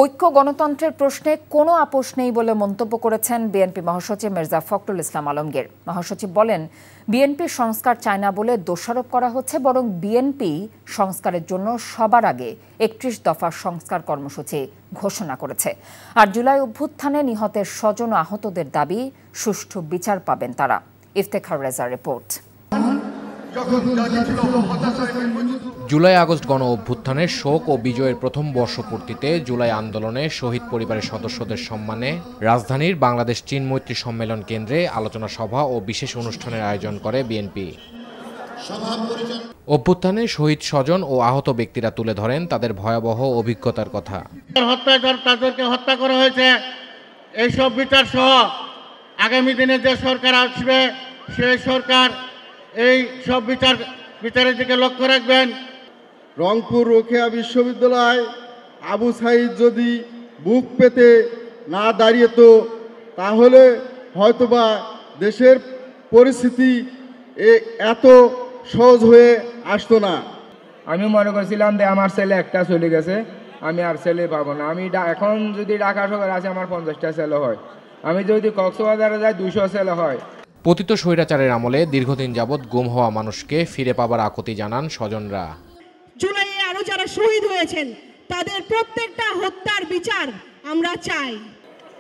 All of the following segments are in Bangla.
ঐক্য গণতন্ত্রের প্রশ্নে কোনো আপোষ নেই বলে মন্তব্য করেছেন বিএনপি মহাসচিব মির্জা ফখরুল ইসলাম আলমগীর। মহাসচিব বলেন, বিএনপি সংস্কার চায় না বলে দোষারোপ করা হচ্ছে, বরং বিএনপি সংস্কারের জন্য সবার আগে ৩১ দফা সংস্কার কর্মসূচি ঘোষণা করেছে। আর জুলাই অভ্যুত্থানে নিহতের স্বজন ও আহতদের দাবি, সুষ্ঠু বিচার পাবেন তারা। ইফতেখার রেজার রিপোর্ট। জুলাই আগস্ট গণ অভ্যুত্থানের শোক ও বিজয়ের প্রথম বর্ষপূর্তিতে জুলাই আন্দোলনে শহীদ পরিবারের সদস্যদের সম্মানে রাজধানীর বাংলাদেশ চীন মৈত্রী সম্মেলন কেন্দ্রে আলোচনা সভা ও বিশেষ অনুষ্ঠানের আয়োজন করে বিএনপি। অভ্যুত্থানে শহীদ স্বজন ও আহত ব্যক্তিরা তুলে ধরেন তাদের ভয়াবহ অভিজ্ঞতার কথা। তাদেরকে হত্যা করা হয়েছে, এইসব বিচার সহ আগামী দিনে যে সরকার আসবে সেই সরকার এই সব বিচারের দিকে লক্ষ্য রাখবেন। রংপুর রোকেয়া বিশ্ববিদ্যালয় আবু সাইদ যদি বুক পেতে না দাঁড়িয়েতো তাহলে হয়তোবা দেশের পরিস্থিতি এত সহজ হয়ে আসতো না। আমি মনে করছিলাম যে আমার ছেলে একটা চলে গেছে, আমি আর ছেলে পাবো না। আমি এখন যদি ঢাকা শহরে আছে আমার 50টা ছেলে হয়, আমি যদি কক্সবাজারে যাই 200 ছেলে হয়। পতিত স্বৈরাচারের আমলে দীর্ঘদিন যাবৎ গুম হওয়া মানুষকে ফিরে পাবার আকুতি জানান স্বজনরা। জুলাইয়ে আরো যারা শহীদ হয়েছেন তাদের প্রত্যেকটা হত্যার বিচার আমরা চাই।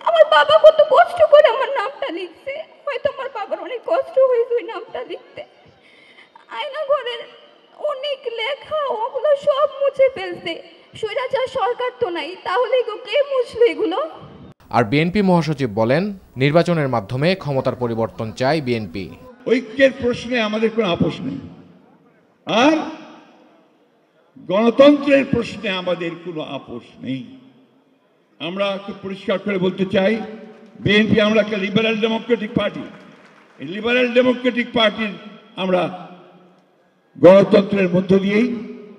আমার বাবা কত কষ্ট করে আমার নামটা লিখছে, হয়তো আমার বাবার অনেক কষ্ট হয়েছে ওই নামটা লিখতে। আয়না ঘরের অনেক লেখা ওগুলো সব মুছে ফেলছে। স্বৈরাচার সরকার তো নাই, তাহলে কে মুছবে এগুলো? আর বিএনপি মহাসচিব বলেন, নির্বাচনের মাধ্যমে ক্ষমতার পরিবর্তন চায় বিএনপি। ঐক্যের প্রশ্নে আমাদের কোনো আপোষ নেই, আর গণতন্ত্রের প্রশ্নে আমাদের কোনো আপোষ নেই। আমরা খুব পরিষ্কার করে বলতে চাই, বিএনপি আমরা একটা লিবারেল ডেমোক্রেটিক পার্টি। এই লিবারেল ডেমোক্রেটিক পার্টির আমরা গণতন্ত্রের মধ্য দিয়েই,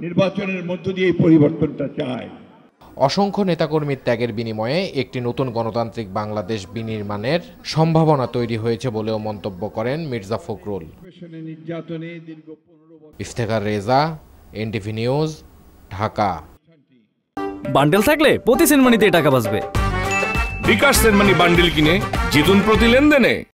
নির্বাচনের মধ্য দিয়েই পরিবর্তনটা চাই। অসংখ্য নেতাকর্মীর ত্যাগের বিনিময়ে একটি নতুন গণতান্ত্রিক বাংলাদেশ বিনির্মাণের সম্ভাবনা তৈরি হয়েছে বলেও মন্তব্য করেন Mirza Fakhrul. Iftekhar Reza, NTV news, Dhaka. Bundle থাকলে প্রতি সেনমানিতে টাকা বাঁচবে। বিকাশ সেনমানি বান্ডেল কিনে জিতুন প্রতি লেনদেনে।